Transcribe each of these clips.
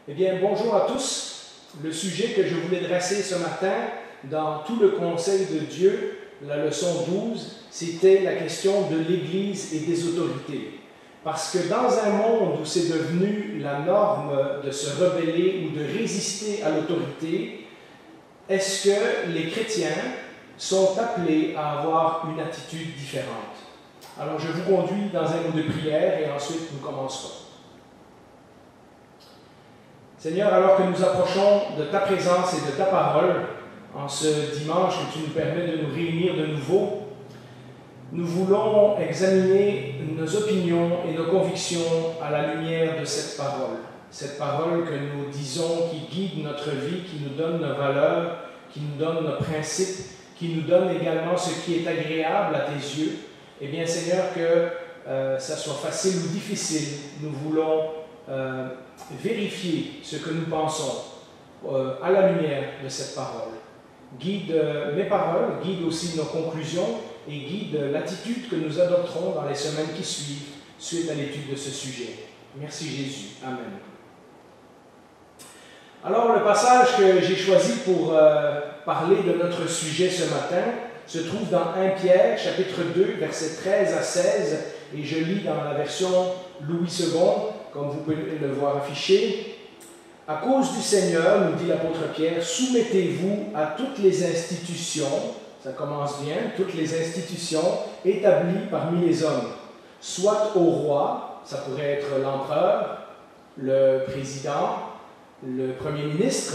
Eh bien, bonjour à tous. Le sujet que je voulais dresser ce matin dans tout le conseil de Dieu, la leçon 12, c'était la question de l'Église et des autorités. Parce que dans un monde où c'est devenu la norme de se rebeller ou de résister à l'autorité, est-ce que les chrétiens sont appelés à avoir une attitude différente? Alors, je vous conduis dans un mot de prière et ensuite nous commencerons. Seigneur, alors que nous approchons de ta présence et de ta parole, en ce dimanche où tu nous permets de nous réunir de nouveau, nous voulons examiner nos opinions et nos convictions à la lumière de cette parole que nous disons qui guide notre vie, qui nous donne nos valeurs, qui nous donne nos principes, qui nous donne également ce qui est agréable à tes yeux. Eh bien, Seigneur, que ça soit facile ou difficile, nous voulons vérifier ce que nous pensons à la lumière de cette parole. Guide mes paroles, guide aussi nos conclusions et guide l'attitude que nous adopterons dans les semaines qui suivent suite à l'étude de ce sujet. Merci Jésus. Amen. Alors, le passage que j'ai choisi pour parler de notre sujet ce matin se trouve dans 1 Pierre, chapitre 2, versets 13 à 16, et je lis dans la version Louis II, comme vous pouvez le voir affiché. « À cause du Seigneur, nous dit l'apôtre Pierre, soumettez-vous à toutes les institutions, ça commence bien, toutes les institutions établies parmi les hommes, soit au roi, ça pourrait être l'empereur, le président, le premier ministre,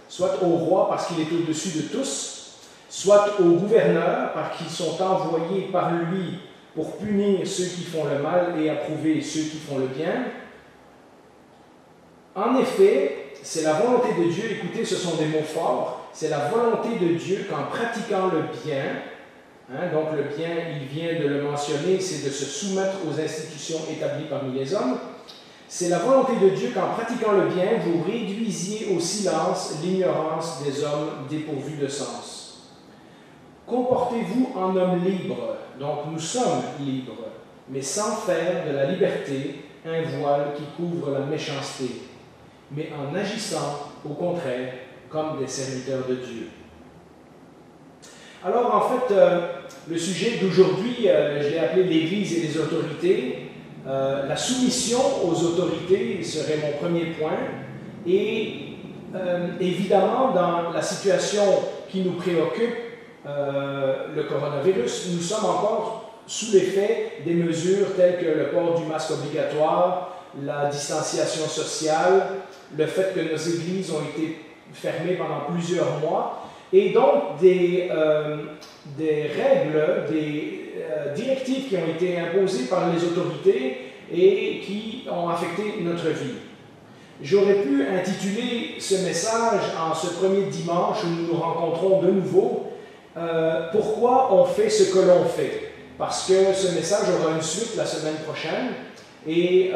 soit au roi parce qu'il est au-dessus de tous, soit aux gouverneurs parce qu'ils sont envoyés par lui pour punir ceux qui font le mal et approuver ceux qui font le bien. En effet, c'est la volonté de Dieu, écoutez, ce sont des mots forts, c'est la volonté de Dieu qu'en pratiquant le bien, donc le bien, il vient de le mentionner, c'est de se soumettre aux institutions établies parmi les hommes, c'est la volonté de Dieu qu'en pratiquant le bien, vous réduisiez au silence l'ignorance des hommes dépourvus de sens. Comportez-vous en homme libre, donc nous sommes libres, mais sans faire de la liberté un voile qui couvre la méchanceté, mais en agissant, au contraire, comme des serviteurs de Dieu. Alors, en fait, le sujet d'aujourd'hui, je l'ai appelé l'Église et les autorités. La soumission aux autorités serait mon premier point. Et évidemment, dans la situation qui nous préoccupe, le coronavirus, nous sommes encore sous l'effet des mesures telles que le port du masque obligatoire, la distanciation sociale, le fait que nos églises ont été fermées pendant plusieurs mois, et donc des règles, des directives qui ont été imposées par les autorités et qui ont affecté notre vie. J'aurais pu intituler ce message en ce premier dimanche où nous nous rencontrons de nouveau, pourquoi on fait ce que l'on fait, parce que ce message aura une suite la semaine prochaine. Et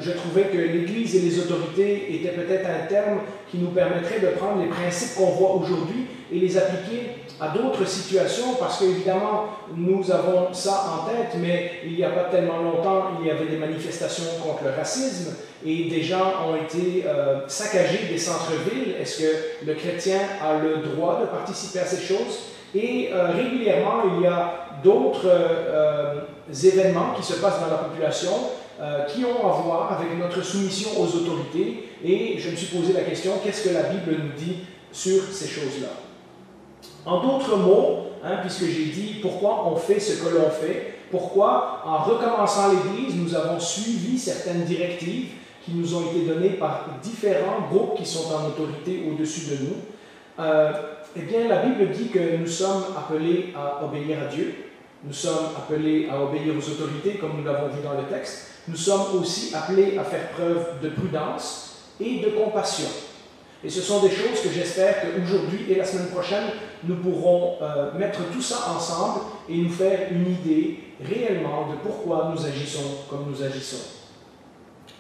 je trouvais que l'Église et les autorités étaient peut-être un terme qui nous permettrait de prendre les principes qu'on voit aujourd'hui et les appliquer à d'autres situations, parce qu'évidemment, nous avons ça en tête, mais il n'y a pas tellement longtemps, il y avait des manifestations contre le racisme et des gens ont été saccagés des centres-villes. Est-ce que le chrétien a le droit de participer à ces choses? Et régulièrement, il y a d'autres événements qui se passent dans la population qui ont à voir avec notre soumission aux autorités. Et je me suis posé la question, qu'est-ce que la Bible nous dit sur ces choses-là? En d'autres mots, puisque j'ai dit pourquoi on fait ce que l'on fait, pourquoi en recommençant l'Église, nous avons suivi certaines directives qui nous ont été données par différents groupes qui sont en autorité au-dessus de nous. Eh bien, la Bible dit que nous sommes appelés à obéir à Dieu, nous sommes appelés à obéir aux autorités, comme nous l'avons vu dans le texte. Nous sommes aussi appelés à faire preuve de prudence et de compassion. Et ce sont des choses que j'espère qu'aujourd'hui et la semaine prochaine, nous pourrons mettre tout ça ensemble et nous faire une idée réellement de pourquoi nous agissons comme nous agissons.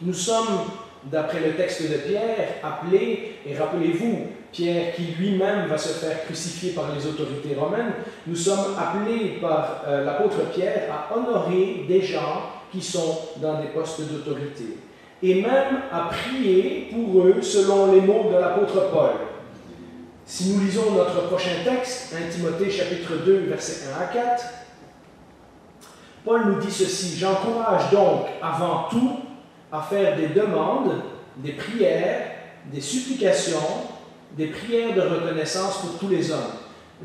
Nous sommes, d'après le texte de Pierre, appelés, et rappelez-vous, Pierre qui lui-même va se faire crucifier par les autorités romaines, nous sommes appelés par l'apôtre Pierre à honorer des gens qui sont dans des postes d'autorité. et même à prier pour eux selon les mots de l'apôtre Paul. Si nous lisons notre prochain texte, 1 Timothée chapitre 2, versets 1 à 4, Paul nous dit ceci: « J'encourage donc avant tout à faire des demandes, des prières, des supplications, des prières de reconnaissance pour tous les hommes. »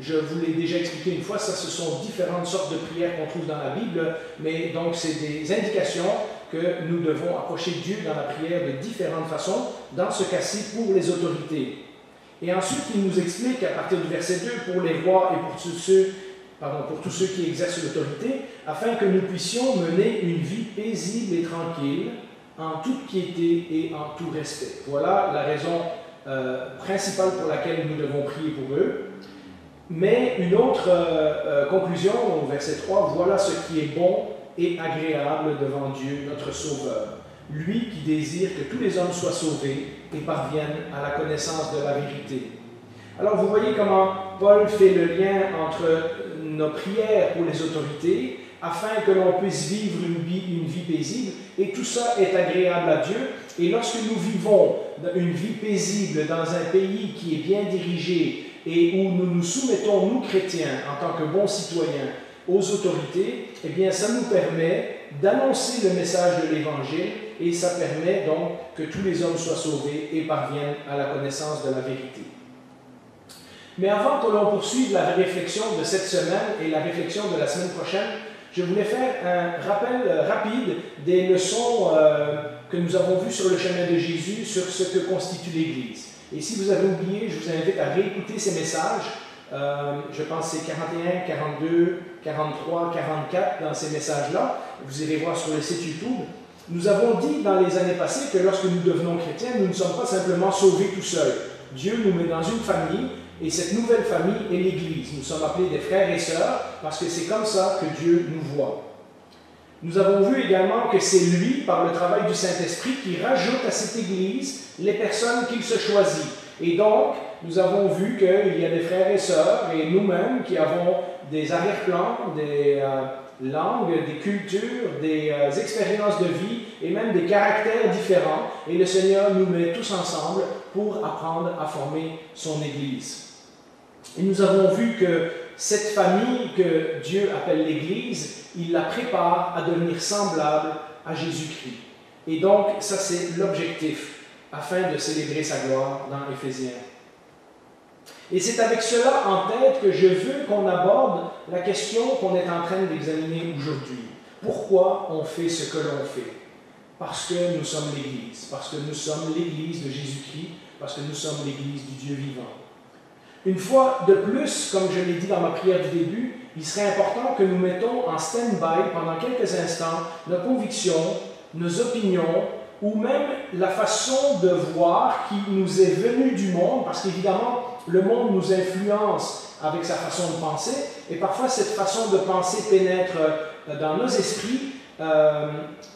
Je vous l'ai déjà expliqué une fois, ça ce sont différentes sortes de prières qu'on trouve dans la Bible, mais donc c'est des indications que nous devons approcher Dieu dans la prière de différentes façons, dans ce cas-ci pour les autorités. Et ensuite, il nous explique à partir du verset 2, pour les rois et pour tous ceux qui exercent l'autorité, afin que nous puissions mener une vie paisible et tranquille, en toute piété et en tout respect. Voilà la raison principale pour laquelle nous devons prier pour eux. Mais une autre conclusion, au verset 3, voilà ce qui est bon et agréable devant Dieu, notre Sauveur. Lui qui désire que tous les hommes soient sauvés et parviennent à la connaissance de la vérité. Alors vous voyez comment Paul fait le lien entre nos prières pour les autorités, afin que l'on puisse vivre une vie paisible, et tout ça est agréable à Dieu. Et lorsque nous vivons une vie paisible dans un pays qui est bien dirigé, et où nous nous soumettons, nous chrétiens, en tant que bons citoyens, aux autorités, eh bien ça nous permet d'annoncer le message de l'Évangile, et ça permet donc que tous les hommes soient sauvés et parviennent à la connaissance de la vérité. Mais avant que l'on poursuive la réflexion de cette semaine et la réflexion de la semaine prochaine, je voulais faire un rappel rapide des leçons que nous avons vues sur le chemin de Jésus, sur ce que constitue l'Église. Et si vous avez oublié, je vous invite à réécouter ces messages. Je pense que c'est 41, 42, 43, 44 dans ces messages-là. Vous irez voir sur le site YouTube. Nous avons dit dans les années passées que lorsque nous devenons chrétiens, nous ne sommes pas simplement sauvés tout seuls. Dieu nous met dans une famille, et cette nouvelle famille est l'Église. Nous sommes appelés des frères et sœurs parce que c'est comme ça que Dieu nous voit. Nous avons vu également que c'est lui, par le travail du Saint-Esprit, qui rajoute à cette Église les personnes qu'il se choisit. Et donc, nous avons vu qu'il y a des frères et sœurs, et nous-mêmes, qui avons des arrière-plans, des langues, des cultures, des expériences de vie, et même des caractères différents. Et le Seigneur nous met tous ensemble pour apprendre à former son Église. Et nous avons vu que cette famille que Dieu appelle l'Église, il la prépare à devenir semblable à Jésus-Christ. Et donc, ça c'est l'objectif, afin de célébrer sa gloire dans Éphésiens. Et c'est avec cela en tête que je veux qu'on aborde la question qu'on est en train d'examiner aujourd'hui. Pourquoi on fait ce que l'on fait? Parce que nous sommes l'Église, parce que nous sommes l'Église de Jésus-Christ, parce que nous sommes l'Église du Dieu vivant. Une fois de plus, comme je l'ai dit dans ma prière du début, il serait important que nous mettons en stand-by pendant quelques instants nos convictions, nos opinions, ou même la façon de voir qui nous est venue du monde, parce qu'évidemment, le monde nous influence avec sa façon de penser, et parfois cette façon de penser pénètre dans nos esprits,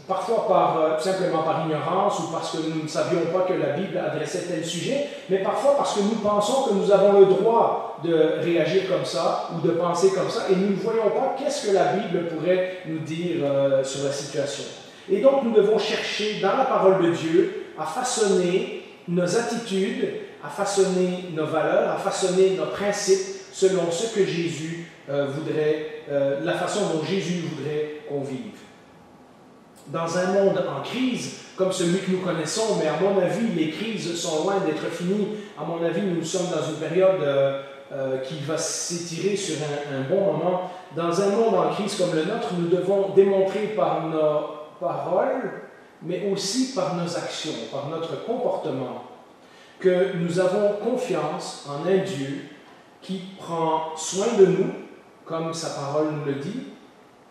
parfois simplement par ignorance ou parce que nous ne savions pas que la Bible adressait tel sujet, mais parfois parce que nous pensons que nous avons le droit de réagir comme ça ou de penser comme ça, et nous ne voyons pas qu'est-ce que la Bible pourrait nous dire sur la situation. Et donc nous devons chercher dans la parole de Dieu à façonner nos attitudes, à façonner nos valeurs, à façonner nos principes selon ce que Jésus voudrait, la façon dont Jésus voudrait qu'on vive. Dans un monde en crise, comme celui que nous connaissons, mais à mon avis, les crises sont loin d'être finies. À mon avis, nous sommes dans une période qui va s'étirer sur un bon moment. Dans un monde en crise comme le nôtre, nous devons démontrer par nos paroles, mais aussi par nos actions, par notre comportement, que nous avons confiance en un Dieu qui prend soin de nous, comme sa parole nous le dit,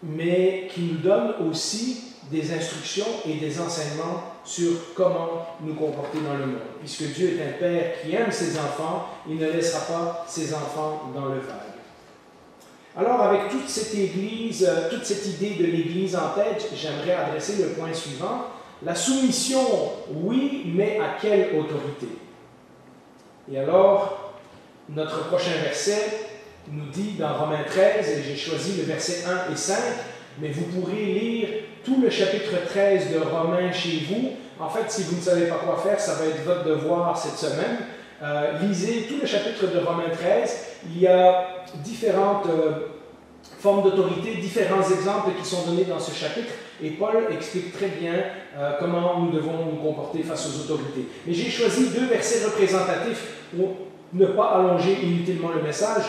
mais qui nous donne aussi des instructions et des enseignements sur comment nous comporter dans le monde. Puisque Dieu est un Père qui aime ses enfants, il ne laissera pas ses enfants dans le vague. Alors, avec toute cette Église, toute cette idée de l'Église en tête, j'aimerais adresser le point suivant. La soumission, oui, mais à quelle autorité? Et alors, notre prochain verset nous dit dans Romains 13, et j'ai choisi le verset 1 et 5, mais vous pourrez lire tout le chapitre 13 de Romains chez vous. En fait, si vous ne savez pas quoi faire, ça va être votre devoir cette semaine. Lisez tout le chapitre de Romains 13. Il y a différentes formes d'autorité, différents exemples qui sont donnés dans ce chapitre. Et Paul explique très bien comment nous devons nous comporter face aux autorités. Mais j'ai choisi 2 versets représentatifs pour ne pas allonger inutilement le message.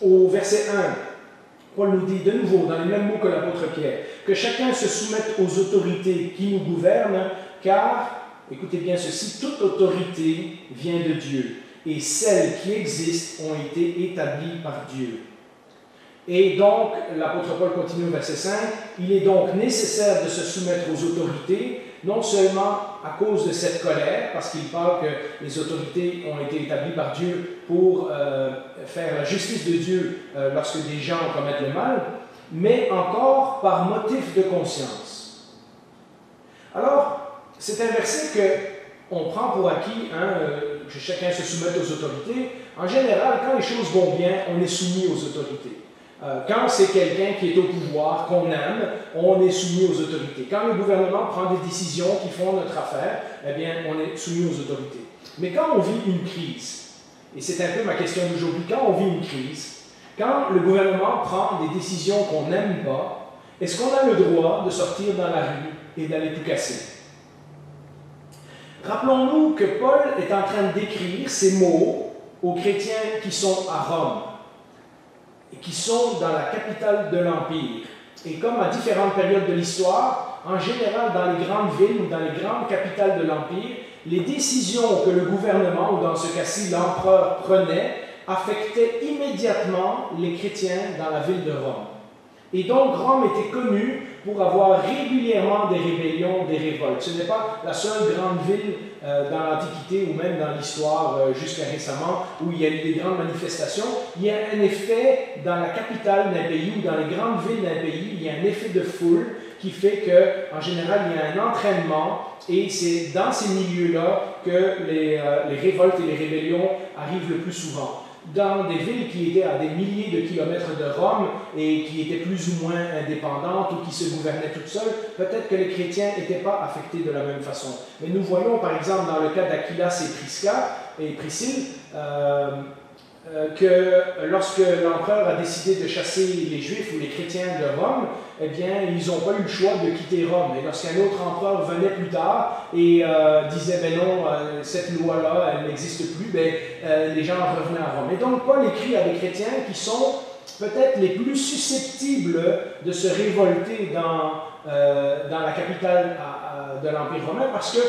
Au verset 1, Paul nous dit de nouveau, dans les mêmes mots que l'apôtre Pierre, que chacun se soumette aux autorités qui nous gouvernent, car, écoutez bien ceci, toute autorité vient de Dieu, et celles qui existent ont été établies par Dieu. Et donc, l'apôtre Paul continue au verset 5, il est donc nécessaire de se soumettre aux autorités, non seulement à cause de cette colère, parce qu'il parle que les autorités ont été établies par Dieu pour faire la justice de Dieu lorsque des gens commettent le mal, mais encore par motif de conscience. Alors, c'est un verset qu'on prend pour acquis, que chacun se soumette aux autorités. En général, quand les choses vont bien, on est soumis aux autorités. Quand c'est quelqu'un qui est au pouvoir, qu'on aime, on est soumis aux autorités. Quand le gouvernement prend des décisions qui font notre affaire, eh bien, on est soumis aux autorités. Mais quand on vit une crise, et c'est un peu ma question d'aujourd'hui, quand on vit une crise, quand le gouvernement prend des décisions qu'on n'aime pas, est-ce qu'on a le droit de sortir dans la rue et d'aller tout casser? Rappelons-nous que Paul est en train d'écrire ces mots aux chrétiens qui sont à Rome, et qui sont dans la capitale de l'Empire. Et comme à différentes périodes de l'histoire, en général dans les grandes villes ou dans les grandes capitales de l'Empire, les décisions que le gouvernement, ou dans ce cas-ci l'empereur, prenait, affectaient immédiatement les chrétiens dans la ville de Rome. Et donc Rome était connue pour avoir régulièrement des rébellions, des révoltes. Ce n'est pas la seule grande ville dans l'Antiquité ou même dans l'histoire jusqu'à récemment où il y a eu des grandes manifestations. Il y a un effet dans la capitale d'un pays ou dans les grandes villes d'un pays, il y a un effet de foule qui fait qu'en général il y a un entraînement et c'est dans ces milieux-là que les révoltes et les rébellions arrivent le plus souvent. Dans des villes qui étaient à des milliers de kilomètres de Rome et qui étaient plus ou moins indépendantes ou qui se gouvernaient toutes seules, peut-être que les chrétiens n'étaient pas affectés de la même façon. Mais nous voyons par exemple dans le cas d'Aquilas et Priscille que lorsque l'empereur a décidé de chasser les Juifs ou les chrétiens de Rome, eh bien, ils n'ont pas eu le choix de quitter Rome. Et lorsqu'un autre empereur venait plus tard et disait « ben non, cette loi-là, elle n'existe plus », les gens revenaient à Rome. Et donc, Paul écrit à des chrétiens qui sont peut-être les plus susceptibles de se révolter dans la capitale de l'Empire romain parce que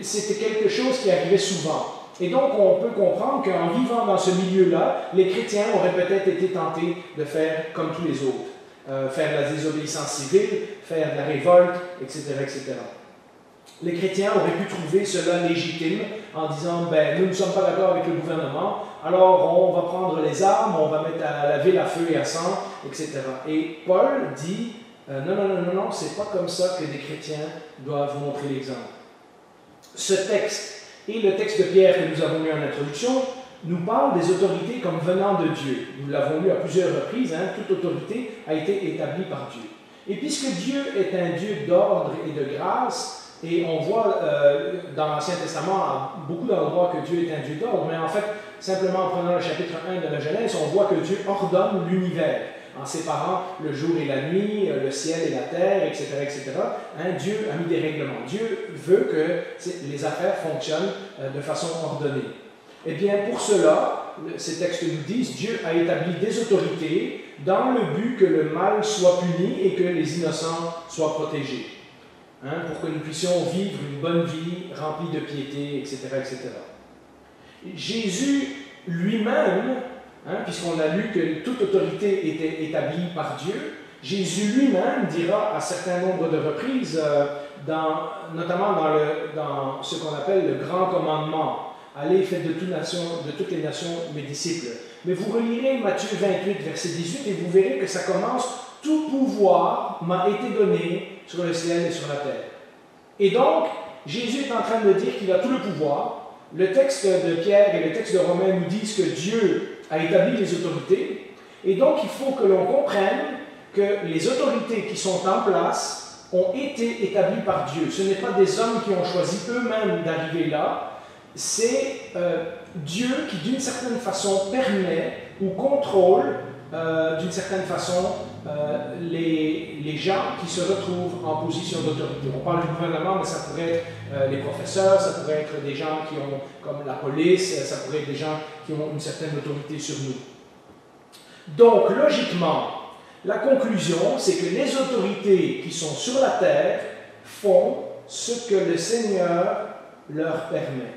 c'était quelque chose qui arrivait souvent. Et donc, on peut comprendre qu'en vivant dans ce milieu-là, les chrétiens auraient peut-être été tentés de faire comme tous les autres, faire la désobéissance civile, faire de la révolte, etc., etc. Les chrétiens auraient pu trouver cela légitime en disant « nous ne sommes pas d'accord avec le gouvernement, alors on va prendre les armes, on va mettre la ville à feu et à sang, etc. » Et Paul dit « non, c'est pas comme ça que des chrétiens doivent montrer l'exemple. » Ce texte et le texte de Pierre que nous avons lu en introduction nous parle des autorités comme venant de Dieu. Nous l'avons lu à plusieurs reprises, toute autorité a été établie par Dieu. Et puisque Dieu est un Dieu d'ordre et de grâce, et on voit dans l'Ancien Testament à beaucoup d'endroits que Dieu est un Dieu d'ordre, mais en fait, simplement en prenant le chapitre 1 de la Genèse, on voit que Dieu ordonne l'univers en séparant le jour et la nuit, le ciel et la terre, etc., etc. Dieu a mis des règlements. Dieu veut que les affaires fonctionnent de façon ordonnée. Eh bien, pour cela, ces textes nous disent, Dieu a établi des autorités dans le but que le mal soit puni et que les innocents soient protégés. Pour que nous puissions vivre une bonne vie remplie de piété, etc., etc. Jésus lui-même, puisqu'on a lu que toute autorité était établie par Dieu, Jésus lui-même dira à certain nombre de reprises, notamment dans ce qu'on appelle le grand commandement, « Allez, faites de toutes les nations mes disciples ». Mais vous relirez Matthieu 28, verset 18, et vous verrez que ça commence « Tout pouvoir m'a été donné sur le ciel et sur la terre ». Et donc, Jésus est en train de dire qu'il a tout le pouvoir. Le texte de Pierre et le texte de Romains nous disent que Dieu a établi les autorités. Et donc, il faut que l'on comprenne que les autorités qui sont en place ont été établis par Dieu. Ce n'est pas des hommes qui ont choisi eux-mêmes d'arriver là, c'est Dieu qui, d'une certaine façon, permet ou contrôle, d'une certaine façon, les gens qui se retrouvent en position d'autorité. On parle du gouvernement, mais ça pourrait être les professeurs, ça pourrait être des gens qui ont, comme la police, ça pourrait être des gens qui ont une certaine autorité sur nous. Donc, logiquement, la conclusion, c'est que les autorités qui sont sur la terre font ce que le Seigneur leur permet.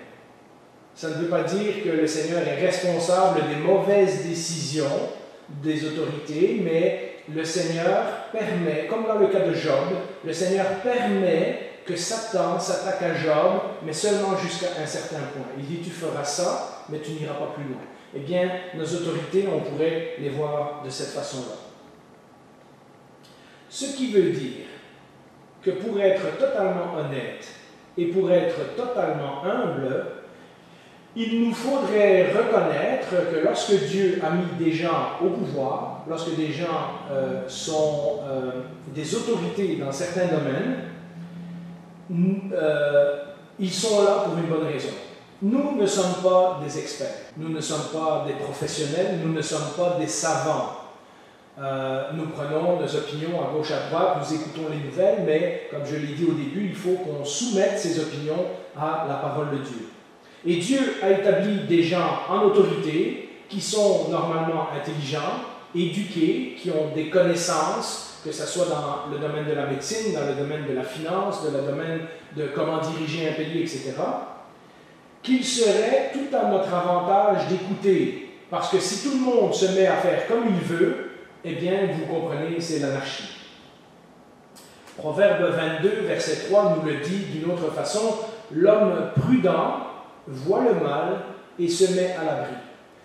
Ça ne veut pas dire que le Seigneur est responsable des mauvaises décisions des autorités, mais le Seigneur permet, comme dans le cas de Job, le Seigneur permet que Satan s'attaque à Job, mais seulement jusqu'à un certain point. Il dit, tu feras ça, mais tu n'iras pas plus loin. Eh bien, nos autorités, on pourrait les voir de cette façon-là. Ce qui veut dire que pour être totalement honnête et pour être totalement humble, il nous faudrait reconnaître que lorsque Dieu a mis des gens au pouvoir, lorsque des gens sont des autorités dans certains domaines, ils sont là pour une bonne raison. Nous ne sommes pas des experts, nous ne sommes pas des professionnels, nous ne sommes pas des savants. Nous prenons nos opinions à gauche à droite, nous écoutons les nouvelles, mais comme je l'ai dit au début, il faut qu'on soumette ces opinions à la parole de Dieu. Et Dieu a établi des gens en autorité qui sont normalement intelligents, éduqués, qui ont des connaissances, que ce soit dans le domaine de la médecine, dans le domaine de la finance, dans le domaine de comment diriger un pays, etc., qu'il serait tout à notre avantage d'écouter. Parce que si tout le monde se met à faire comme il veut, eh bien, vous comprenez, c'est l'anarchie. Proverbe 22, verset 3 nous le dit d'une autre façon, « L'homme prudent voit le mal et se met à l'abri. »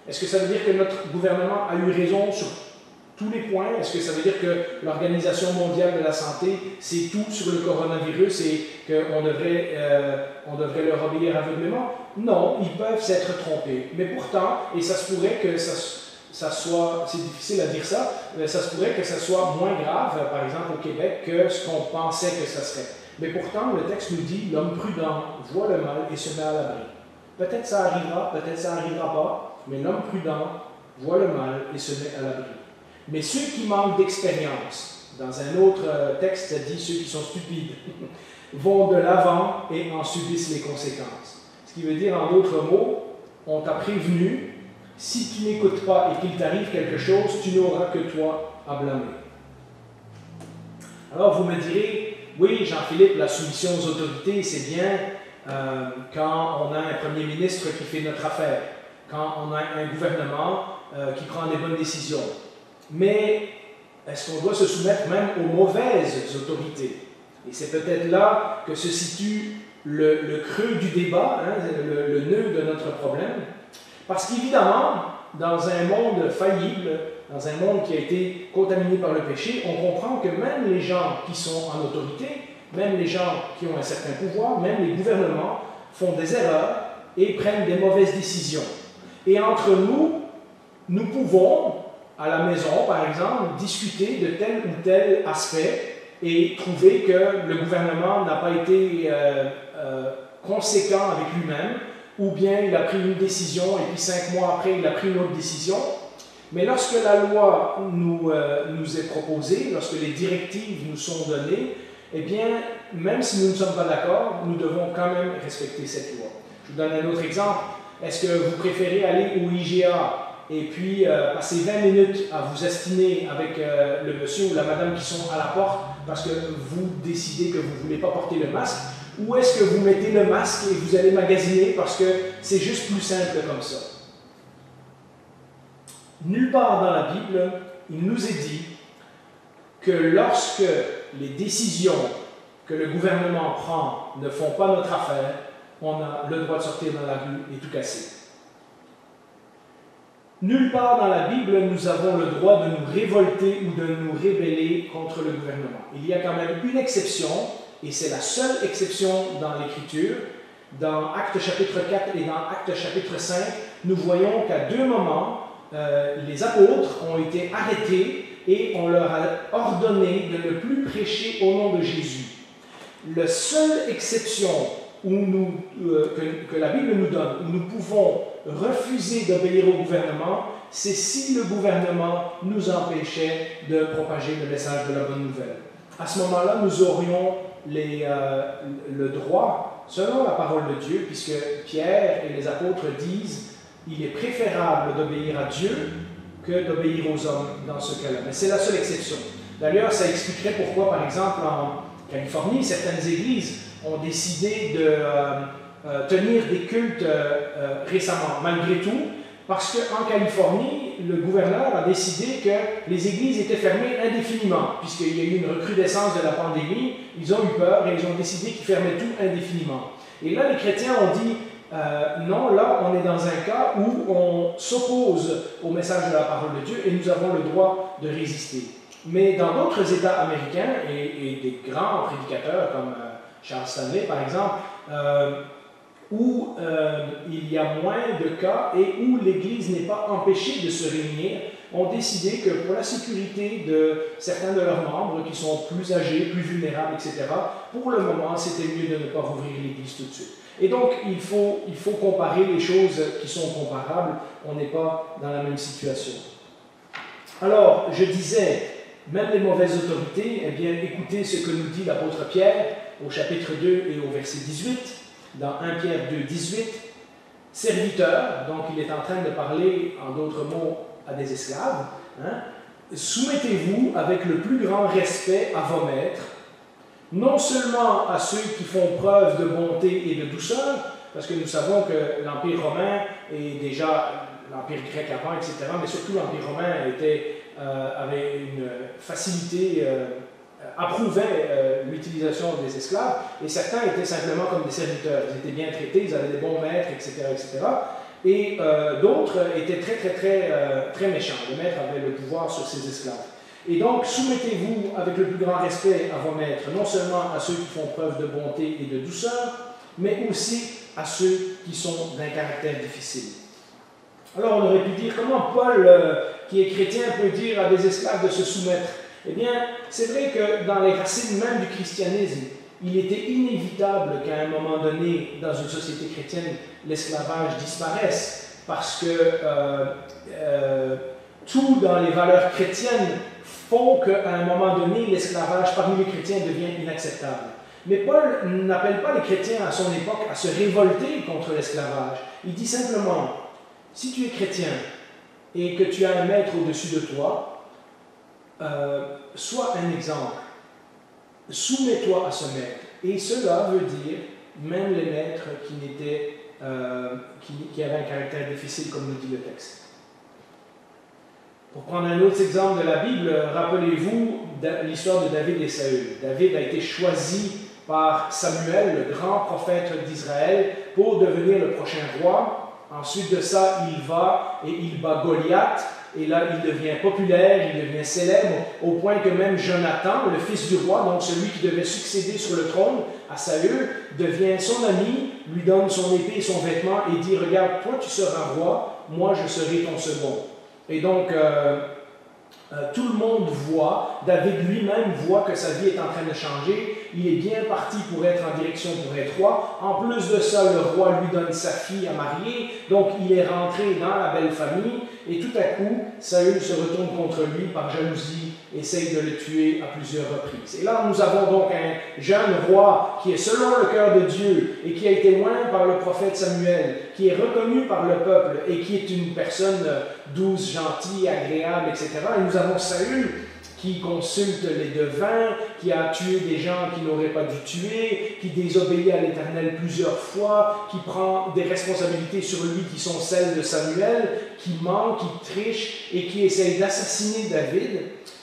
Est-ce que ça veut dire que notre gouvernement a eu raison sur tous les points? Est-ce que ça veut dire que l'Organisation mondiale de la santé sait tout sur le coronavirus et qu'on devrait leur obéir aveuglément? Non, ils peuvent s'être trompés. Mais pourtant, et ça se pourrait que ça soit, c'est difficile à dire ça, mais ça se pourrait que ça soit moins grave, par exemple au Québec, que ce qu'on pensait que ça serait. Mais pourtant, le texte nous dit, l'homme prudent voit le mal et se met à l'abri. Peut-être ça arrivera, peut-être ça n'arrivera pas, mais l'homme prudent voit le mal et se met à l'abri. Mais ceux qui manquent d'expérience, dans un autre texte, ça dit ceux qui sont stupides, vont de l'avant et en subissent les conséquences. Ce qui veut dire, en d'autres mots, on t'a prévenu, si tu n'écoutes pas et qu'il t'arrive quelque chose, tu n'auras que toi à blâmer. Alors vous me direz, oui, Jean-Philippe, la soumission aux autorités, c'est bien quand on a un premier ministre qui fait notre affaire, quand on a un gouvernement qui prend des bonnes décisions. Mais est-ce qu'on doit se soumettre même aux mauvaises autorités? Et c'est peut-être là que se situe le creux du débat, hein, le nœud de notre problème. Parce qu'évidemment, dans un monde faillible, dans un monde qui a été contaminé par le péché, on comprend que même les gens qui sont en autorité, même les gens qui ont un certain pouvoir, même les gouvernements font des erreurs et prennent des mauvaises décisions. Et entre nous, nous pouvons, à la maison par exemple, discuter de tel ou tel aspect et trouver que le gouvernement n'a pas été conséquent avec lui-même, ou bien il a pris une décision et puis 5 mois après il a pris une autre décision. Mais lorsque la loi nous est proposée, lorsque les directives nous sont données, eh bien, même si nous ne sommes pas d'accord, nous devons quand même respecter cette loi. Je vous donne un autre exemple. Est-ce que vous préférez aller au IGA et puis passer 20 minutes à vous astiner avec le monsieur ou la madame qui sont à la porte parce que vous décidez que vous ne voulez pas porter le masque, ou est-ce que vous mettez le masque et vous allez magasiner parce que c'est juste plus simple comme ça? Nulle part dans la Bible, il nous est dit que lorsque les décisions que le gouvernement prend ne font pas notre affaire, on a le droit de sortir dans la rue et tout casser. Nulle part dans la Bible, nous avons le droit de nous révolter ou de nous rébeller contre le gouvernement. Il y a quand même une exception, et c'est la seule exception dans l'Écriture. Dans Actes chapitre 4 et dans Actes chapitre 5, nous voyons qu'à 2 moments, les apôtres ont été arrêtés et on leur a ordonné de ne plus prêcher au nom de Jésus. La seule exception que la Bible nous donne, où nous pouvons refuser d'obéir au gouvernement, c'est si le gouvernement nous empêchait de propager le message de la bonne nouvelle. À ce moment-là, nous aurions le droit, selon la parole de Dieu, puisque Pierre et les apôtres disent il est préférable d'obéir à Dieu que d'obéir aux hommes dans ce cas-là. Mais c'est la seule exception. D'ailleurs, ça expliquerait pourquoi, par exemple, en Californie, certaines églises ont décidé de tenir des cultes récemment, malgré tout, parce qu'en Californie, le gouverneur a décidé que les églises étaient fermées indéfiniment, puisqu'il y a eu une recrudescence de la pandémie, ils ont eu peur et ils ont décidé qu'ils fermaient tout indéfiniment. Et là, les chrétiens ont dit, non, là, on est dans un cas où on s'oppose au message de la parole de Dieu et nous avons le droit de résister. Mais dans d'autres États américains, et des grands prédicateurs comme Charles Stanley, par exemple, où il y a moins de cas et où l'Église n'est pas empêchée de se réunir, ont décidé que pour la sécurité de certains de leurs membres qui sont plus âgés, plus vulnérables, etc., pour le moment, c'était mieux de ne pas rouvrir l'Église tout de suite. Et donc, il faut comparer les choses qui sont comparables. On n'est pas dans la même situation. Alors, je disais, même les mauvaises autorités, eh bien, écoutez ce que nous dit l'apôtre Pierre au chapitre 2 et au verset 18, dans 1 Pierre 2, 18. Serviteurs, donc il est en train de parler, en d'autres mots, à des esclaves, hein, soumettez-vous avec le plus grand respect à vos maîtres, non seulement à ceux qui font preuve de bonté et de douceur, parce que nous savons que l'Empire romain et déjà l'Empire grec avant, etc., mais surtout l'Empire romain avait une facilité, approuvait l'utilisation des esclaves, et certains étaient simplement comme des serviteurs. Ils étaient bien traités, ils avaient des bons maîtres, etc., etc. Et d'autres étaient très méchants. Le maître avait le pouvoir sur ses esclaves. Et donc, soumettez-vous avec le plus grand respect à vos maîtres, non seulement à ceux qui font preuve de bonté et de douceur, mais aussi à ceux qui sont d'un caractère difficile. Alors, on aurait pu dire, comment Paul, qui est chrétien, peut dire à des esclaves de se soumettre? Eh bien, c'est vrai que dans les racines même du christianisme, il était inévitable qu'à un moment donné, dans une société chrétienne, l'esclavage disparaisse, parce que tout dans les valeurs chrétiennes font qu'à un moment donné, l'esclavage parmi les chrétiens devient inacceptable. Mais Paul n'appelle pas les chrétiens à son époque à se révolter contre l'esclavage. Il dit simplement, si tu es chrétien et que tu as un maître au-dessus de toi, sois un exemple. Soumets-toi à ce maître. Et cela veut dire, même les maîtres qui avaient un caractère difficile, comme nous dit le texte. Pour prendre un autre exemple de la Bible, rappelez-vous l'histoire de David et Saül. David a été choisi par Samuel, le grand prophète d'Israël, pour devenir le prochain roi. Ensuite de ça, il va et il bat Goliath. Et là, il devient populaire, il devient célèbre, au point que même Jonathan, le fils du roi, donc celui qui devait succéder sur le trône à Saül, devient son ami, lui donne son épée et son vêtement et dit « Regarde, toi tu seras roi, moi je serai ton second. » Et donc, tout le monde voit, David lui-même voit que sa vie est en train de changer, il est bien parti pour être en direction pour être roi. En plus de ça, le roi lui donne sa fille à marier, donc il est rentré dans la belle famille, et tout à coup, Saül se retourne contre lui par jalousie, essaye de le tuer à plusieurs reprises. Et là, nous avons donc un jeune roi qui est selon le cœur de Dieu et qui a été témoin par le prophète Samuel, qui est reconnu par le peuple et qui est une personne douce, gentille, agréable, etc. Et nous avons Saül qui consulte les devins, qui a tué des gens qu'il n'aurait pas dû tuer, qui désobéit à l'Éternel plusieurs fois, qui prend des responsabilités sur lui qui sont celles de Samuel, qui ment, qui triche et qui essaye d'assassiner David.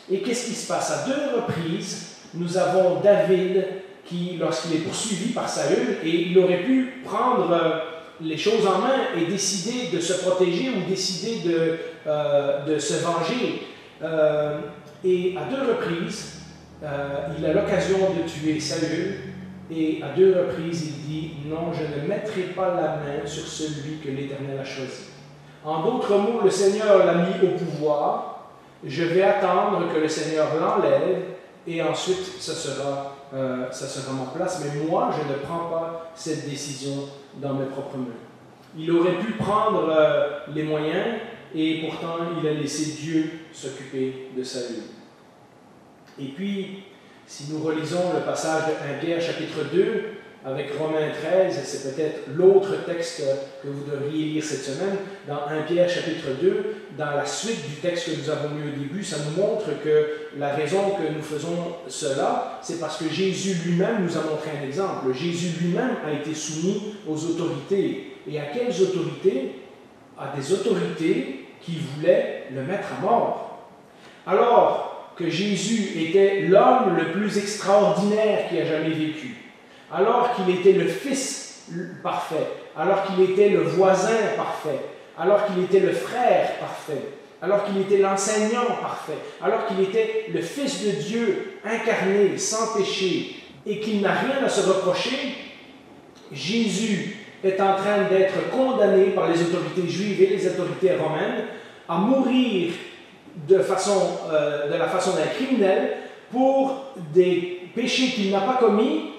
Et qu'est-ce qui se passe? À 2 reprises, nous avons David qui, lorsqu'il est poursuivi par Saül, et il aurait pu prendre les choses en main et décider de se protéger ou décider de se venger. Et à 2 reprises, il a l'occasion de tuer Saül, et à 2 reprises, il dit « Non, je ne mettrai pas la main sur celui que l'Éternel a choisi. » En d'autres mots, le Seigneur l'a mis au pouvoir, je vais attendre que le Seigneur l'enlève et ensuite ça sera ma place. Mais moi, je ne prends pas cette décision dans mes propres mains. Il aurait pu prendre les moyens et pourtant il a laissé Dieu s'occuper de sa vie. Et puis, si nous relisons le passage de 1 Pierre chapitre 2 avec Romains 13, c'est peut-être l'autre texte que vous devriez lire cette semaine, dans 1 Pierre chapitre 2, dans la suite du texte que nous avons lu au début, ça nous montre que la raison que nous faisons cela, c'est parce que Jésus lui-même nous a montré un exemple. Jésus lui-même a été soumis aux autorités. Et à quelles autorités? À des autorités qui voulaient le mettre à mort. Alors que Jésus était l'homme le plus extraordinaire qui a jamais vécu, alors qu'il était le Fils parfait, alors qu'il était le voisin parfait, alors qu'il était le frère parfait, alors qu'il était l'enseignant parfait, alors qu'il était le Fils de Dieu incarné, sans péché, et qu'il n'a rien à se reprocher, Jésus est en train d'être condamné par les autorités juives et les autorités romaines à mourir de la façon d'un criminel pour des péchés qu'il n'a pas commis,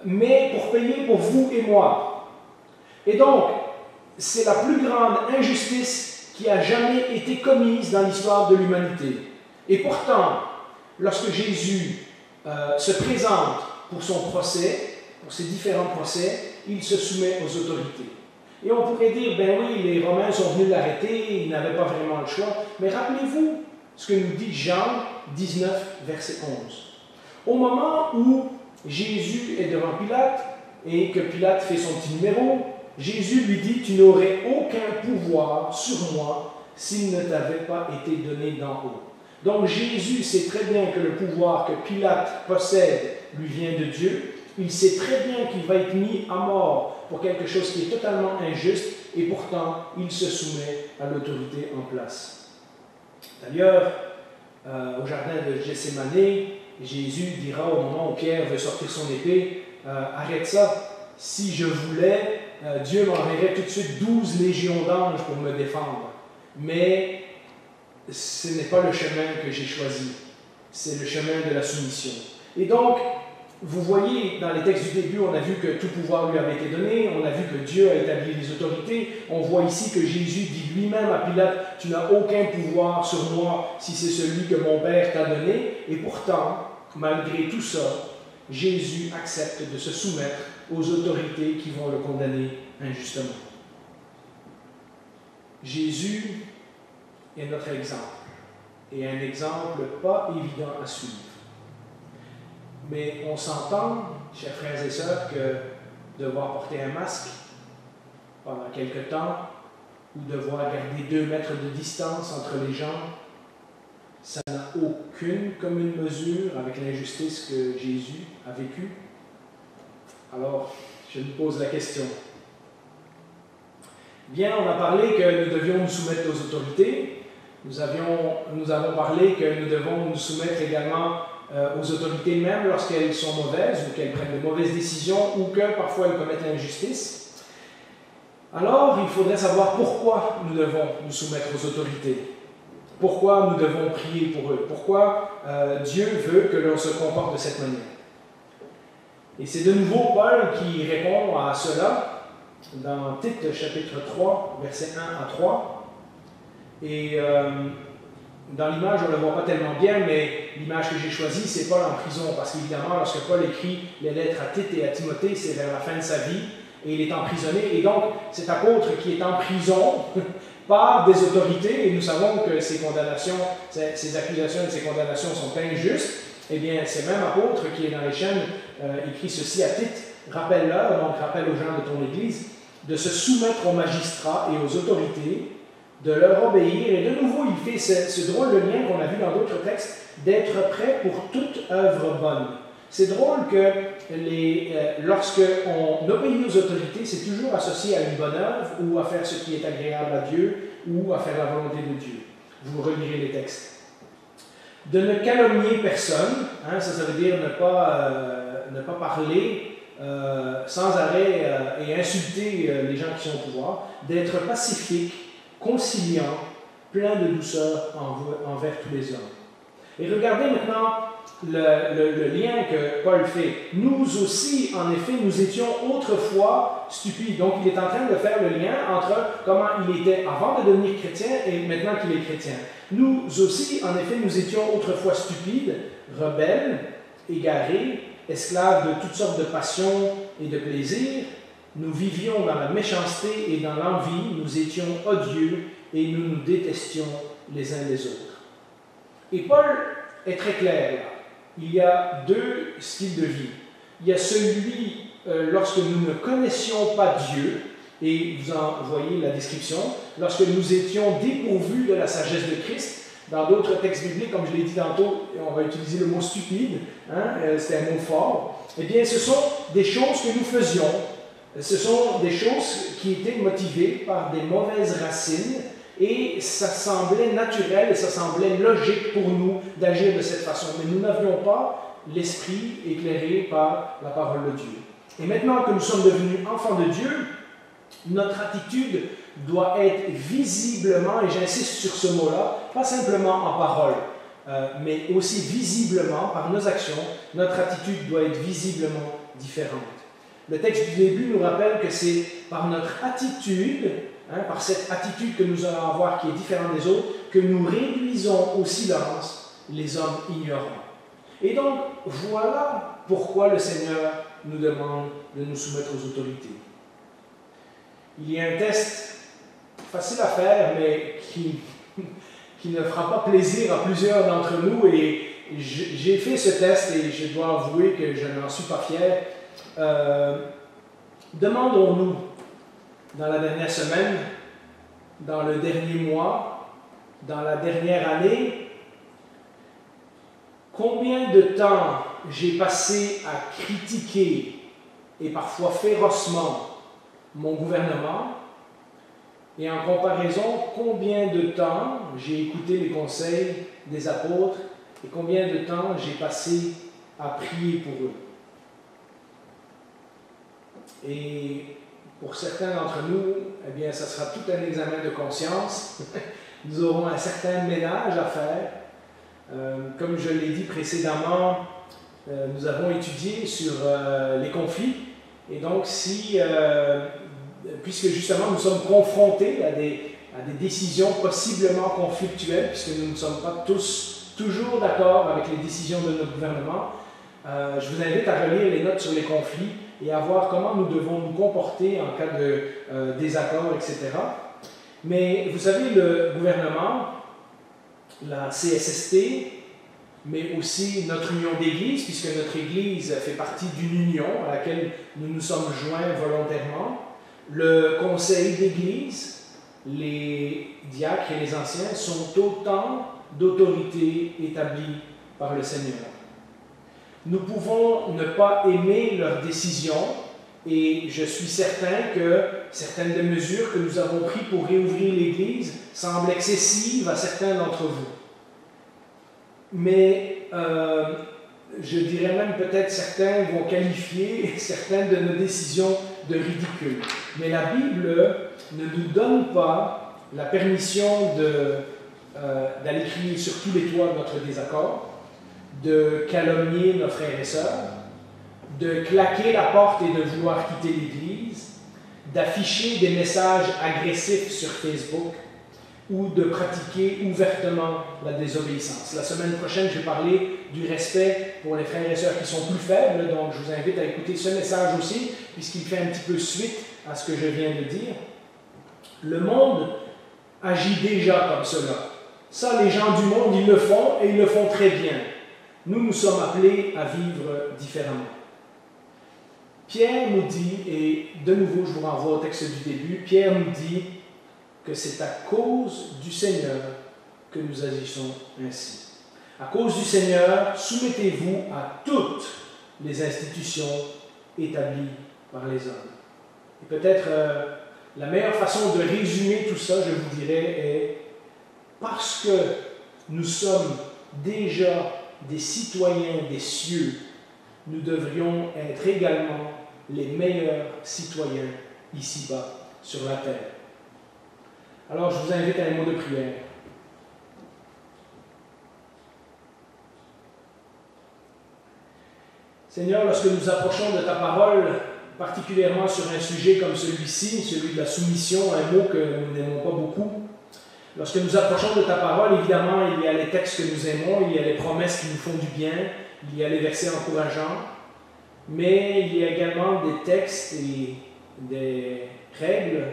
mais pour payer pour vous et moi. Et donc, c'est la plus grande injustice qui a jamais été commise dans l'histoire de l'humanité. Et pourtant, lorsque Jésus se présente pour son procès, pour ses différents procès, il se soumet aux autorités. Et on pourrait dire, ben oui, les Romains sont venus l'arrêter, ils n'avaient pas vraiment le choix. Mais rappelez-vous ce que nous dit Jean 19, verset 11. Au moment où Jésus est devant Pilate et que Pilate fait son petit numéro, Jésus lui dit, tu n'aurais aucun pouvoir sur moi s'il ne t'avait pas été donné d'en haut. Donc Jésus sait très bien que le pouvoir que Pilate possède lui vient de Dieu. Il sait très bien qu'il va être mis à mort pour quelque chose qui est totalement injuste et pourtant il se soumet à l'autorité en place. D'ailleurs, au jardin de Gethsémane, Jésus dira au moment où Pierre veut sortir son épée, arrête ça, si je voulais, Dieu m'enverrait tout de suite 12 légions d'anges pour me défendre. Mais ce n'est pas le chemin que j'ai choisi, c'est le chemin de la soumission. Et donc, vous voyez, dans les textes du début, on a vu que tout pouvoir lui avait été donné, on a vu que Dieu a établi les autorités, on voit ici que Jésus dit lui-même à Pilate, tu n'as aucun pouvoir sur moi si c'est celui que mon Père t'a donné, et pourtant, malgré tout ça, Jésus accepte de se soumettre aux autorités qui vont le condamner injustement. Jésus est notre exemple, et un exemple pas évident à suivre. Mais on s'entend, chers frères et sœurs, que devoir porter un masque pendant quelque temps ou devoir garder 2 mètres de distance entre les gens, ça n'a aucune commune mesure avec l'injustice que Jésus a vécue. Alors, je me pose la question. Bien, on a parlé que nous devions nous soumettre aux autorités. Nous avons parlé que nous devons nous soumettre également aux autorités même lorsqu'elles sont mauvaises ou qu'elles prennent de mauvaises décisions ou que parfois elles commettent l'injustice. Alors, il faudrait savoir pourquoi nous devons nous soumettre aux autorités. Pourquoi nous devons prier pour eux. Pourquoi Dieu veut que l'on se comporte de cette manière. Et c'est de nouveau Paul qui répond à cela dans Tite chapitre 3, versets 1 à 3. Et dans l'image, on ne le voit pas tellement bien, mais l'image que j'ai choisie, c'est Paul en prison, parce qu'évidemment, lorsque Paul écrit les lettres à Tite et à Timothée, c'est vers la fin de sa vie, et il est emprisonné, et donc cet apôtre qui est en prison par des autorités, et nous savons que ces accusations et ces condamnations sont injustes, eh bien, ce même apôtre qui est dans les chaînes écrit ceci à Tite, rappelle-leur, donc rappelle aux gens de ton Église, de se soumettre aux magistrats et aux autorités, de leur obéir, et de nouveau il fait ce drôle de lien qu'on a vu dans d'autres textes, d'être prêt pour toute œuvre bonne. C'est drôle que lorsque on obéit aux autorités, c'est toujours associé à une bonne œuvre ou à faire ce qui est agréable à Dieu ou à faire la volonté de Dieu. Vous relirez les textes. De ne calomnier personne, ça veut dire ne pas parler sans arrêt et insulter les gens qui sont au pouvoir, d'être pacifique, conciliant, plein de douceur envers tous les hommes. Et regardez maintenant le lien que Paul fait. Nous aussi, en effet, nous étions autrefois stupides. Donc, il est en train de faire le lien entre comment il était avant de devenir chrétien et maintenant qu'il est chrétien. Nous aussi, en effet, nous étions autrefois stupides, rebelles, égarés, esclaves de toutes sortes de passions et de plaisirs. Nous vivions dans la méchanceté et dans l'envie, nous étions odieux et nous nous détestions les uns les autres. Et Paul est très clair là. Il y a deux styles de vie. Il y a celui lorsque nous ne connaissions pas Dieu, et vous en voyez la description, lorsque nous étions dépourvus de la sagesse de Christ. Dans d'autres textes bibliques, comme je l'ai dit tantôt, on va utiliser le mot stupide, c'est un mot fort. Eh bien, ce sont des choses que nous faisions. Ce sont des choses qui étaient motivées par des mauvaises racines, et ça semblait naturel et ça semblait logique pour nous d'agir de cette façon. Mais nous n'avions pas l'esprit éclairé par la parole de Dieu. Et maintenant que nous sommes devenus enfants de Dieu, notre attitude doit être visiblement, et j'insiste sur ce mot-là, pas simplement en parole, mais aussi visiblement par nos actions, notre attitude doit être visiblement différente. Le texte du début nous rappelle que c'est par notre attitude, par cette attitude que nous allons avoir qui est différente des autres, que nous réduisons au silence les hommes ignorants. Et donc, voilà pourquoi le Seigneur nous demande de nous soumettre aux autorités. Il y a un test facile à faire, mais qui ne fera pas plaisir à plusieurs d'entre nous, et j'ai fait ce test et je dois avouer que je n'en suis pas fier. Demandons-nous, dans la dernière semaine, dans le dernier mois, dans la dernière année, combien de temps j'ai passé à critiquer, et parfois férocement, mon gouvernement, et en comparaison, combien de temps j'ai écouté les conseils des apôtres, et combien de temps j'ai passé à prier pour eux. Et pour certains d'entre nous, eh bien, ça sera tout un examen de conscience. Nous aurons un certain ménage à faire. Comme je l'ai dit précédemment, nous avons étudié sur les conflits. Et donc, puisque justement nous sommes confrontés à des décisions possiblement conflictuelles, puisque nous ne sommes pas tous toujours d'accord avec les décisions de notre gouvernement, je vous invite à relire les notes sur les conflits et à voir comment nous devons nous comporter en cas de désaccord, etc. Mais vous savez, le gouvernement, la CSST, mais aussi notre union d'église, puisque notre église fait partie d'une union à laquelle nous nous sommes joints volontairement, le conseil d'église, les diacres et les anciens sont autant d'autorités établies par le Seigneur. Nous pouvons ne pas aimer leurs décisions, et je suis certain que certaines des mesures que nous avons prises pour réouvrir l'Église semblent excessives à certains d'entre vous. Mais je dirais même peut-être certains vont qualifier certaines de nos décisions de ridicules. Mais la Bible ne nous donne pas la permission d'aller crier sur tous les toits notre désaccord, de calomnier nos frères et sœurs, de claquer la porte et de vouloir quitter l'Église, d'afficher des messages agressifs sur Facebook ou de pratiquer ouvertement la désobéissance. La semaine prochaine, je vais parler du respect pour les frères et sœurs qui sont plus faibles, donc je vous invite à écouter ce message aussi, puisqu'il fait un petit peu suite à ce que je viens de dire. Le monde agit déjà comme cela. Ça, les gens du monde, ils le font et ils le font très bien. Nous, nous sommes appelés à vivre différemment. Pierre nous dit, et de nouveau je vous renvoie au texte du début, Pierre nous dit que c'est à cause du Seigneur que nous agissons ainsi. À cause du Seigneur, soumettez-vous à toutes les institutions établies par les hommes. Et peut-être la meilleure façon de résumer tout ça, je vous dirais, est parce que nous sommes déjà des citoyens des cieux, nous devrions être également les meilleurs citoyens ici-bas sur la terre. Alors je vous invite à un mot de prière. Seigneur, lorsque nous approchons de ta parole, particulièrement sur un sujet comme celui-ci, celui de la soumission, un mot que nous n'aimons pas beaucoup, lorsque nous approchons de ta parole, évidemment, il y a les textes que nous aimons, il y a les promesses qui nous font du bien, il y a les versets encourageants, mais il y a également des textes et des règles,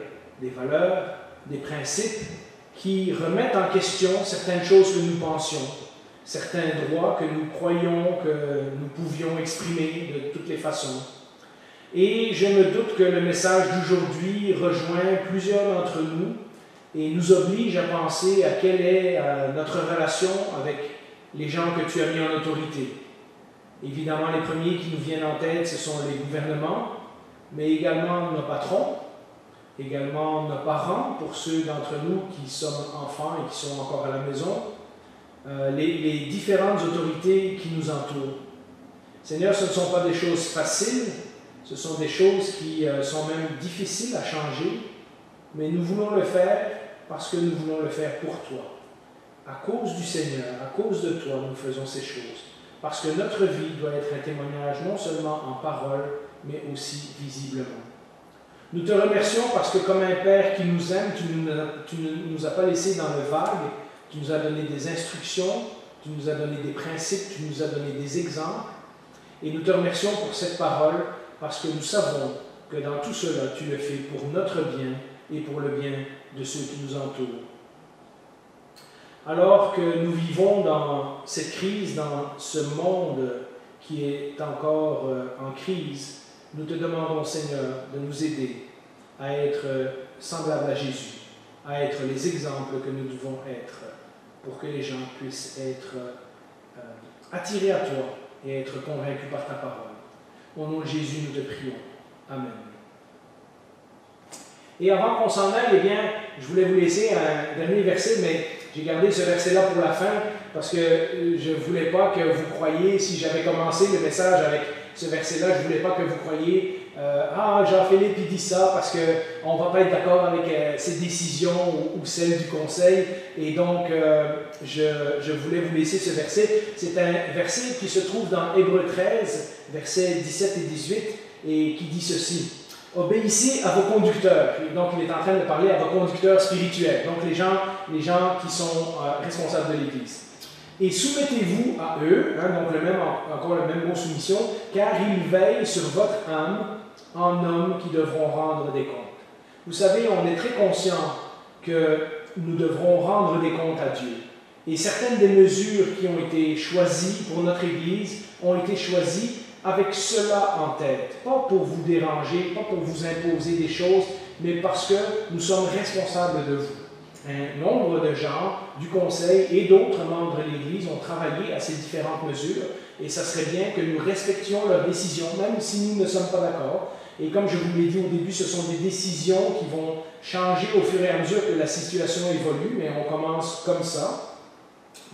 des valeurs, des principes qui remettent en question certaines choses que nous pensions, certains droits que nous croyions que nous pouvions exprimer de toutes les façons. Et je me doute que le message d'aujourd'hui rejoint plusieurs d'entre nous et nous oblige à penser à quelle est notre relation avec les gens que tu as mis en autorité. Évidemment, les premiers qui nous viennent en tête, ce sont les gouvernements, mais également nos patrons, également nos parents, pour ceux d'entre nous qui sommes enfants et qui sont encore à la maison, les différentes autorités qui nous entourent. Seigneur, ce ne sont pas des choses faciles, ce sont des choses qui sont même difficiles à changer, mais nous voulons le faire parce que nous voulons le faire pour toi. À cause du Seigneur, à cause de toi, nous faisons ces choses. Parce que notre vie doit être un témoignage non seulement en parole, mais aussi visiblement. Nous te remercions parce que comme un Père qui nous aime, tu ne nous as pas laissés dans le vague, tu nous as donné des instructions, tu nous as donné des principes, tu nous as donné des exemples. Et nous te remercions pour cette parole parce que nous savons que dans tout cela, tu le fais pour notre bien et pour le bien de ceux qui nous entourent. Alors que nous vivons dans cette crise, dans ce monde qui est encore en crise, nous te demandons, Seigneur, de nous aider à être semblables à Jésus, à être les exemples que nous devons être pour que les gens puissent être attirés à toi et être convaincus par ta parole. Au nom de Jésus, nous te prions. Amen. Et avant qu'on s'en aille, eh bien, je voulais vous laisser un dernier verset, mais j'ai gardé ce verset-là pour la fin parce que je ne voulais pas que vous croyiez, si j'avais commencé le message avec ce verset-là, je ne voulais pas que vous croyiez Jean-Philippe il dit ça parce qu'on ne va pas être d'accord avec ses décisions ou celles du conseil. Et donc, je voulais vous laisser ce verset. C'est un verset qui se trouve dans Hébreux 13, versets 17 et 18, et qui dit ceci. Obéissez à vos conducteurs. Et donc, il est en train de parler à vos conducteurs spirituels, donc les gens qui sont responsables de l'Église. Et soumettez-vous à eux, donc encore le même mot soumission, car ils veillent sur votre âme en hommes qui devront rendre des comptes. Vous savez, on est très conscient que nous devrons rendre des comptes à Dieu. Et certaines des mesures qui ont été choisies pour notre Église ont été choisies avec cela en tête. Pas pour vous déranger, pas pour vous imposer des choses, mais parce que nous sommes responsables de vous. Un nombre de gens du Conseil et d'autres membres de l'Église ont travaillé à ces différentes mesures et ça serait bien que nous respections leurs décisions, même si nous ne sommes pas d'accord. Et comme je vous l'ai dit au début, ce sont des décisions qui vont changer au fur et à mesure que la situation évolue, mais on commence comme ça.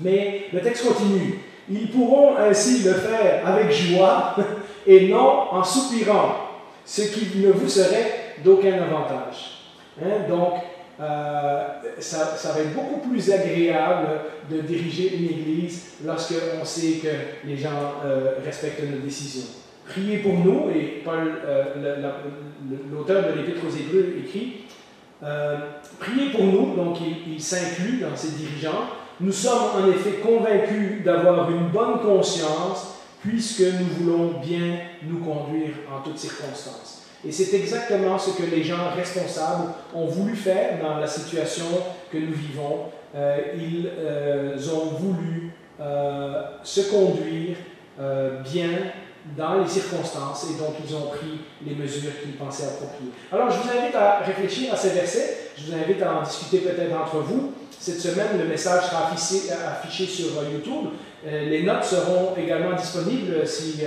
Mais le texte continue. Ils pourront ainsi le faire avec joie et non en soupirant, ce qui ne vous serait d'aucun avantage. Donc, ça va être beaucoup plus agréable de diriger une église lorsqu'on sait que les gens respectent nos décisions. Priez pour nous, et Paul, l'auteur de l'Épître aux Hébreux, écrit priez pour nous, donc il s'inclut dans ses dirigeants. Nous sommes en effet convaincus d'avoir une bonne conscience puisque nous voulons bien nous conduire en toutes circonstances. Et c'est exactement ce que les gens responsables ont voulu faire dans la situation que nous vivons. Ils ont voulu se conduire bien dans les circonstances et donc ils ont pris les mesures qu'ils pensaient appropriées. Alors je vous invite à réfléchir à ces versets, je vous invite à en discuter peut-être entre vous. Cette semaine, le message sera affiché sur YouTube. Les notes seront également disponibles si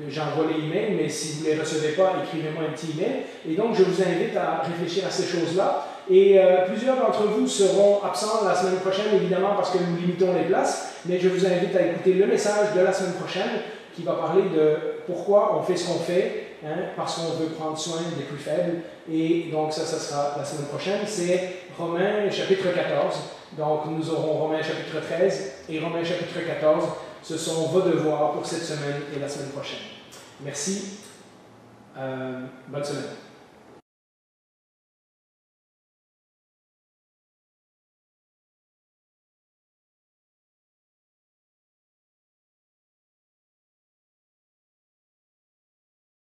j'envoie les emails, mais si vous ne les recevez pas, écrivez-moi un petit email. Et donc, je vous invite à réfléchir à ces choses-là. Et plusieurs d'entre vous seront absents la semaine prochaine, évidemment, parce que nous limitons les places. Mais je vous invite à écouter le message de la semaine prochaine qui va parler de pourquoi on fait ce qu'on fait, parce qu'on veut prendre soin des plus faibles. Et donc, ça sera la semaine prochaine. C'est Romains chapitre 14. Donc, nous aurons Romains chapitre 13 et Romains chapitre 14. Ce sont vos devoirs pour cette semaine et la semaine prochaine. Merci. Bonne semaine.